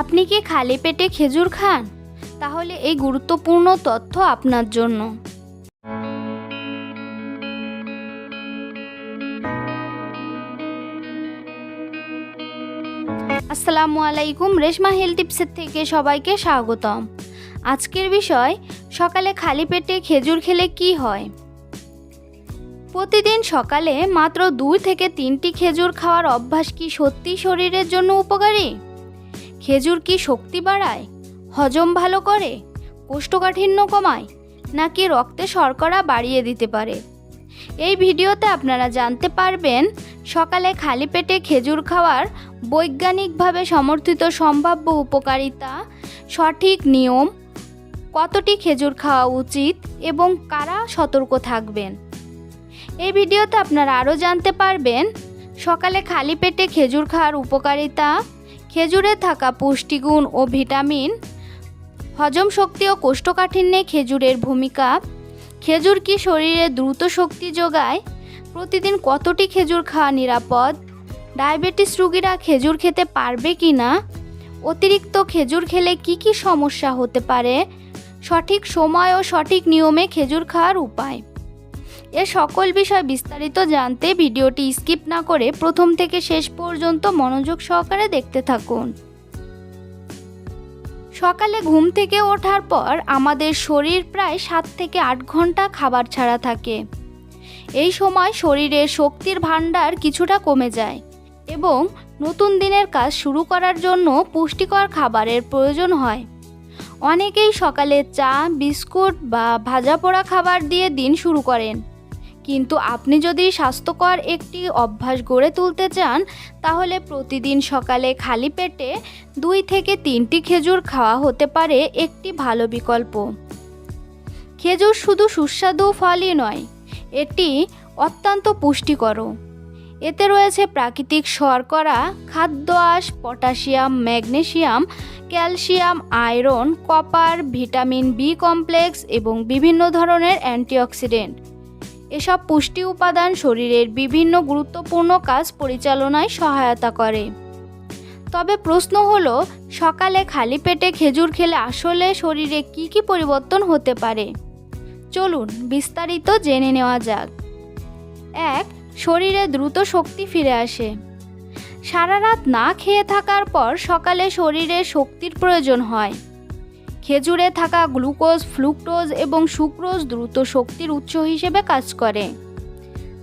আপনি কি খালি পেটে খেজুর খান? তাহলে এই গুরুত্বপূর্ণ তথ্য আপনার জন্য। আসসালামু আলাইকুম, রেশমা হেলথ টিপসের থেকে সবাইকে স্বাগতম। আজকের বিষয়, সকালে খালি পেটে খেজুর খেলে কি হয়। প্রতিদিন সকালে মাত্র 2 থেকে 3টি খেজুর খাওয়ার অভ্যাস কি সত্যি শরীরের জন্য উপকারী? খেজুর কি শক্তি বাড়ায়, হজম ভালো করে, কোষ্ঠকাঠিন্য কমায়, নাকি রক্তে শর্করা বাড়িয়ে দিতে পারে? এই ভিডিওতে আপনারা জানতে পারবেন সকালে খালি পেটে খেজুর খাওয়ার বৈজ্ঞানিকভাবে সমর্থিত সম্ভাব্য উপকারিতা, সঠিক নিয়ম, কতটি খেজুর খাওয়া উচিত এবং কারা সতর্ক থাকবেন। এই ভিডিওতে আপনারা আরও জানতে পারবেন সকালে খালি পেটে খেজুর খাওয়ার উপকারিতা, খেজুরে থাকা পুষ্টিগুণ ও ভিটামিন, হজম শক্তি ও কোষ্ঠকাঠিন্যে খেজুরের ভূমিকা, খেজুর কি শরীরে দ্রুত শক্তি যোগায়, প্রতিদিন কতটি খেজুর খাওয়া নিরাপদ, ডায়াবেটিস রোগীরা খেজুর খেতে পারবে কি না, অতিরিক্ত খেজুর খেলে কি কি সমস্যা হতে পারে, সঠিক সময় ও সঠিক নিয়মে খেজুর খাওয়ার উপায়। এ সকল বিষয় বিস্তারিত জানতে ভিডিওটি স্কিপ না করে প্রথম থেকে শেষ পর্যন্ত মনোযোগ সহকারে দেখতে থাকুন। সকালে ঘুম থেকে ওঠার পর আমাদের শরীর প্রায় 7 থেকে 8 ঘন্টা খাবার ছাড়া থাকে। এই সময় শরীরের শক্তির ভাণ্ডার কিছুটা কমে যায় এবং নতুন দিনের কাজ শুরু করার জন্য পুষ্টিকর খাবারের প্রয়োজন হয়। অনেকেই সকালে চা, বিস্কুট বা ভাজা পোড়া খাবার দিয়ে দিন শুরু করেন, কিন্তু আপনি যদি স্বাস্থ্যকর একটি অভ্যাস গড়ে তুলতে চান তাহলে প্রতিদিন সকালে খালি পেটে 2 থেকে 3টি খেজুর খাওয়া হতে পারে একটি ভালো বিকল্প। খেজুর শুধু সুস্বাদু ফলই নয়, এটি অত্যন্ত পুষ্টিকরও। এতে রয়েছে প্রাকৃতিক শর্করা, খাদ্য আঁশ, potassium, magnesium, calcium, iron, copper, vitamin B complex এবং বিভিন্ন ধরনের অ্যান্টিঅক্সিডেন্ট। এসব পুষ্টি উপাদান শরীরের বিভিন্ন গুরুত্বপূর্ণ কাজ পরিচালনায় সহায়তা করে। তবে প্রশ্ন হলো, সকালে খালি পেটে খেজুর খেলে আসলে শরীরে কি কি পরিবর্তন হতে পারে? চলুন বিস্তারিত জেনে নেওয়া যাক। 1. শরীরে দ্রুত শক্তি ফিরে আসে। সারা রাত না খেয়ে থাকার পর সকালে শরীরে শক্তির প্রয়োজন হয়। খেজুরে থাকা গ্লুকোজ, ফ্রুক্টোজ এবং সুক্রোজ দ্রুত শক্তির উৎস হিসেবে কাজ করে।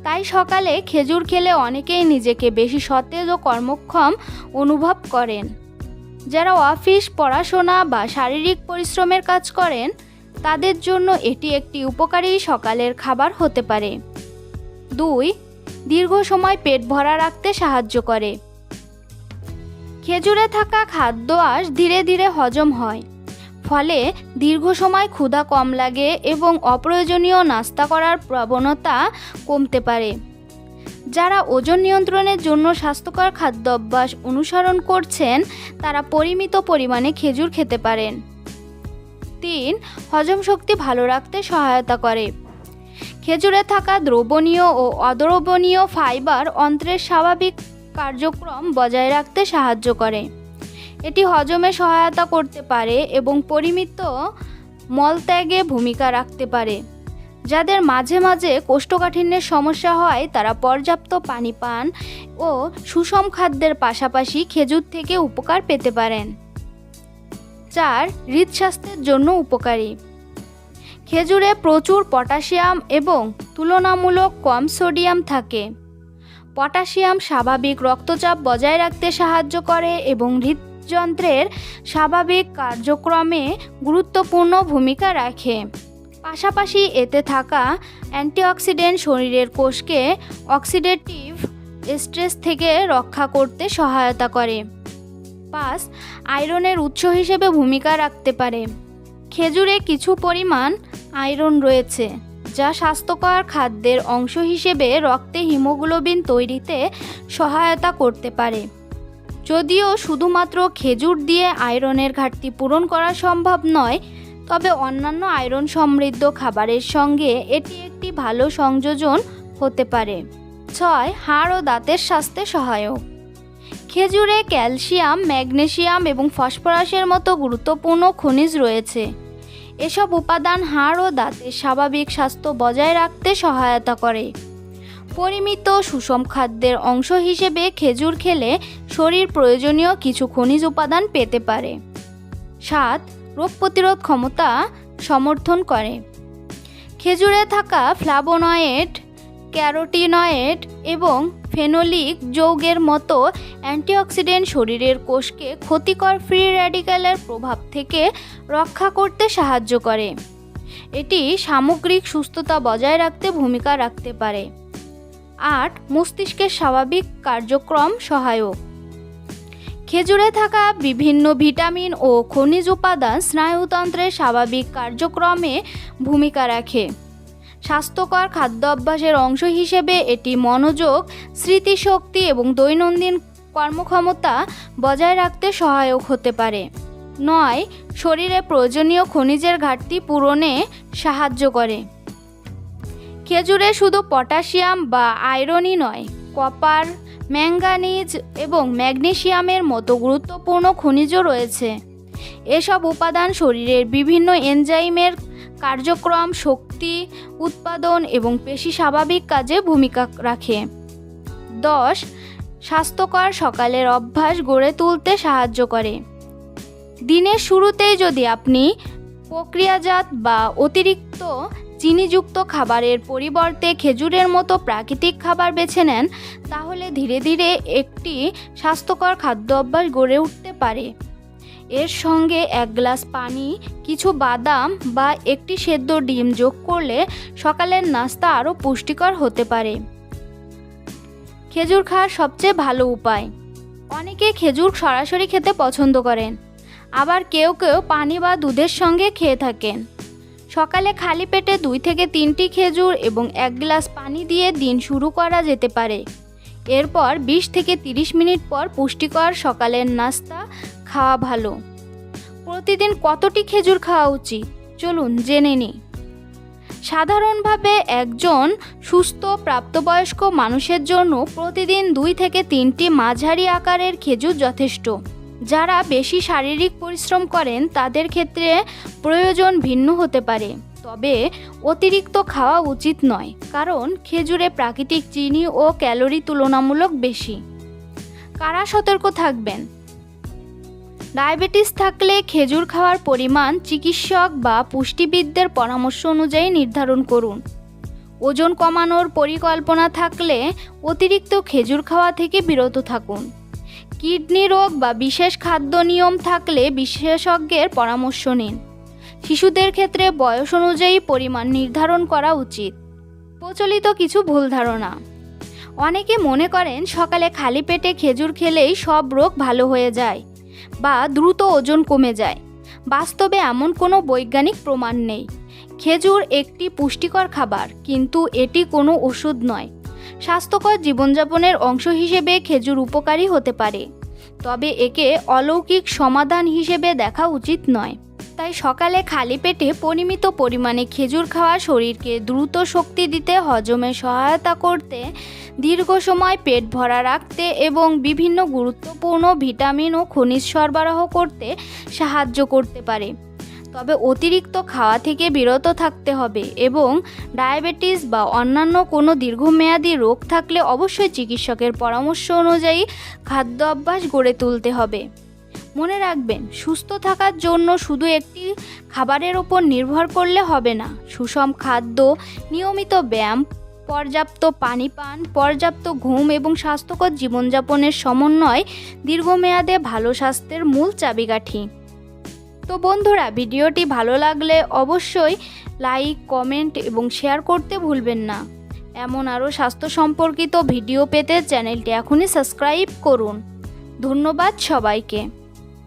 তাই সকালে খেজুর খেলে অনেকেই নিজেকে বেশি সতেজ ও কর্মক্ষম অনুভব করেন। যারা অফিস, পড়াশোনা বা শারীরিক পরিশ্রমের কাজ করেন তাদের জন্য এটি একটি উপকারী সকালের খাবার হতে পারে। 2. দীর্ঘ সময় পেট ভরা রাখতে সাহায্য করে। খেজুরে থাকা খাদ্য আঁশ ধীরে ধীরে হজম হয়, ফলে দীর্ঘ সময় ক্ষুধা কম লাগে এবং অপ্রয়োজনীয় নাস্তা করার প্রবণতা কমতে পারে। যারা ওজন নিয়ন্ত্রণের জন্য স্বাস্থ্যকর খাদ্যাভ্যাস অনুসরণ করছেন তারা পরিমিত পরিমাণে খেজুর খেতে পারেন। 3. হজম শক্তি ভালো রাখতে সহায়তা করে। খেজুরে থাকা দ্রবণীয় ও অদ্রবণীয় ফাইবার অন্ত্রের স্বাভাবিক কার্যক্রম বজায় রাখতে সাহায্য করে। এটি হজমে সহায়তা করতে পারে এবং পরিমিত মলত্যাগে ভূমিকা রাখতে পারে। যাদের মাঝে মাঝে কোষ্ঠকাঠিন্যের সমস্যা হয় তারা পর্যাপ্ত পানি পান ও সুষম খাদ্যের পাশাপাশি খেজুর থেকে উপকার পেতে পারেন। 4. হৃদস্বাস্থ্যের জন্য উপকারী। খেজুরে প্রচুর পটাশিয়াম এবং তুলনামূলক কম সোডিয়াম থাকে। পটাশিয়াম স্বাভাবিক রক্তচাপ বজায় রাখতে সাহায্য করে এবং হৃদযন্ত্রের স্বাভাবিক কার্যক্রমে গুরুত্বপূর্ণ ভূমিকা রাখে। পাশাপাশি এতে থাকা অ্যান্টিঅক্সিডেন্ট শরীরের কোষকে অক্সিডেটিভ স্ট্রেস থেকে রক্ষা করতে সহায়তা করে। 5. আয়রনের উৎস হিসেবে ভূমিকা রাখতে পারে। খেজুরে কিছু পরিমাণ আয়রন রয়েছে যা স্বাস্থ্যকর খাদ্যের অংশ হিসেবে রক্তে হিমোগ্লোবিন তৈরিতে সহায়তা করতে পারে। যদিও শুধুমাত্র খেজুর দিয়ে আয়রনের ঘাটতি পূরণ করা সম্ভব নয়, তবে অন্যান্য আয়রন সমৃদ্ধ খাবারের সঙ্গে এটি একটি ভালো সংযোজন হতে পারে। 6. হাড় ও দাঁতের স্বাস্থ্যে সহায়ক। খেজুরে ক্যালসিয়াম, ম্যাগনেসিয়াম এবং ফসফরাসের মতো গুরুত্বপূর্ণ খনিজ রয়েছে। এসব উপাদান হাড় ও দাঁতের স্বাভাবিক স্বাস্থ্য বজায় রাখতে সহায়তা করে। পরিমিত সুষম খাদ্যের অংশ হিসেবে খেজুর খেলে শরীর প্রয়োজনীয় কিছু খনিজ উপাদান পেতে পারে। 7. রোগ প্রতিরোধ ক্ষমতা সমর্থন করে। খেজুরে থাকা ফ্লাভোনয়েড, ক্যারোটিনয়েড এবং ফেনোলিক যৌগের মতো অ্যান্টিঅক্সিডেন্ট শরীরের কোষকে ক্ষতিকর ফ্রি র্যাডিক্যালের প্রভাব থেকে রক্ষা করতে সাহায্য করে। এটি সামগ্রিক সুস্থতা বজায় রাখতে ভূমিকা রাখতে পারে। 8. মস্তিষ্কের স্বাভাবিক কার্যক্রম সহায়ক। খেজুরে থাকা বিভিন্ন ভিটামিন ও খনিজ উপাদান স্নায়ুতন্ত্রের স্বাভাবিক কার্যক্রমে ভূমিকা রাখে। স্বাস্থ্যকর খাদ্য অভ্যাসের অংশ হিসেবে এটি মনোযোগ, স্মৃতিশক্তি এবং দৈনন্দিন কর্মক্ষমতা বজায় রাখতে সহায়ক হতে পারে। 9. শরীরে প্রয়োজনীয় খনিজের ঘাটতি পূরণে সাহায্য করে। খেজুরে শুধু পটাশিয়াম বা আয়রনই নয়, কপার, ম্যাঙ্গানিজ এবং ম্যাগনেসিয়ামের মতো গুরুত্বপূর্ণ খনিজও রয়েছে। এসব উপাদান শরীরের বিভিন্ন এনজাইমের কার্যক্রম, শক্তি উৎপাদন এবং পেশি স্বাভাবিক কাজে ভূমিকা রাখে। 10. স্বাস্থ্যকর সকালের অভ্যাস গড়ে তুলতে সাহায্য করে। দিনের শুরুতেই যদি আপনি প্রক্রিয়াজাত বা অতিরিক্ত চিনিযুক্ত খাবারের পরিবর্তে খেজুরের মতো প্রাকৃতিক খাবার বেছে নেন, তাহলে ধীরে ধীরে একটি স্বাস্থ্যকর খাদ্য অভ্যাস গড়ে উঠতে পারে। এর সঙ্গে 1 গ্লাস পানি, কিছু বাদাম বা একটি সেদ্ধ ডিম যোগ করলে সকালের নাস্তা আরও পুষ্টিকর হতে পারে। খেজুর খাওয়ার সবচেয়ে ভালো উপায়। অনেকে খেজুর সরাসরি খেতে পছন্দ করেন, আবার কেউ কেউ পানি বা দুধের সঙ্গে খেয়ে থাকেন। সকালে খালি পেটে 2 থেকে 3টি খেজুর এবং 1 গ্লাস পানি দিয়ে দিন শুরু করা যেতে পারে। এরপর 20 থেকে 30 মিনিট পর পুষ্টিকর সকালের নাস্তা খাওয়া ভালো। প্রতিদিন কতটি খেজুর খাওয়া উচিত চলুন জেনে নিই। সাধারণভাবে একজন সুস্থ প্রাপ্তবয়স্ক মানুষের জন্য প্রতিদিন 2 থেকে 3টি মাঝারি আকারের খেজুর যথেষ্ট। যারা বেশি শারীরিক পরিশ্রম করেন তাদের ক্ষেত্রে প্রয়োজন ভিন্ন হতে পারে, তবে অতিরিক্ত খাওয়া উচিত নয়, কারণ খেজুরে প্রাকৃতিক চিনি ও ক্যালোরি তুলনামূলক বেশি। কারা সতর্ক থাকবেন? ডায়াবেটিস থাকলে খেজুর খাওয়ার পরিমাণ চিকিৎসক বা পুষ্টিবিদদের পরামর্শ অনুযায়ী নির্ধারণ করুন। ওজন কমানোর পরিকল্পনা থাকলে অতিরিক্ত খেজুর খাওয়া থেকে বিরত থাকুন। কিডনি রোগ বা বিশেষ খাদ্য নিয়ম থাকলে বিশেষজ্ঞের পরামর্শ নিন। শিশুদের ক্ষেত্রে বয়স অনুযায়ী পরিমাণ নির্ধারণ করা উচিত। প্রচলিত কিছু ভুল ধারণা। অনেকে মনে করেন সকালে খালি পেটে খেজুর খেলেই সব রোগ ভালো হয়ে যায় বা দ্রুত ওজন কমে যায়। বাস্তবে এমন কোনো বৈজ্ঞানিক প্রমাণ নেই। খেজুর একটি পুষ্টিকর খাবার, কিন্তু এটি কোনো ওষুধ নয়। স্বাস্থ্যকর জীবনযাপনের অংশ হিসেবে খেজুর উপকারী হতে পারে, তবে একে অলৌকিক সমাধান হিসেবে দেখা উচিত নয়। তাই সকালে খালি পেটে পরিমিত পরিমাণে খেজুর খাওয়া শরীরকে দ্রুত শক্তি দিতে, হজমে সহায়তা করতে, দীর্ঘ সময় পেট ভরা রাখতে এবং বিভিন্ন গুরুত্বপূর্ণ ভিটামিন ও খনিজ সরবরাহ করতে সাহায্য করতে পারে। তবে অতিরিক্ত খাওয়া থেকে বিরত থাকতে হবে এবং ডায়াবেটিস বা অন্যান্য কোনো দীর্ঘমেয়াদী রোগ থাকলে অবশ্যই চিকিৎসকের পরামর্শ অনুযায়ী খাদ্য অভ্যাস গড়ে তুলতে হবে। মনে রাখবেন, সুস্থ থাকার জন্য শুধু একটি খাবারের ওপর নির্ভর করলে হবে না। সুষম খাদ্য, নিয়মিত ব্যায়াম, পর্যাপ্ত পানি পান, পর্যাপ্ত ঘুম এবং স্বাস্থ্যকর জীবনযাপনের সমন্বয় দীর্ঘমেয়াদে ভালো স্বাস্থ্যের মূল চাবিকাঠি। তো বন্ধুরা, ভিডিওটি ভালো লাগলে অবশ্যই লাইক, কমেন্ট এবং শেয়ার করতে ভুলবেন না। এমন আরও স্বাস্থ্য সম্পর্কিত ভিডিও পেতে চ্যানেলটি এখনই সাবস্ক্রাইব করুন। ধন্যবাদ সবাইকে।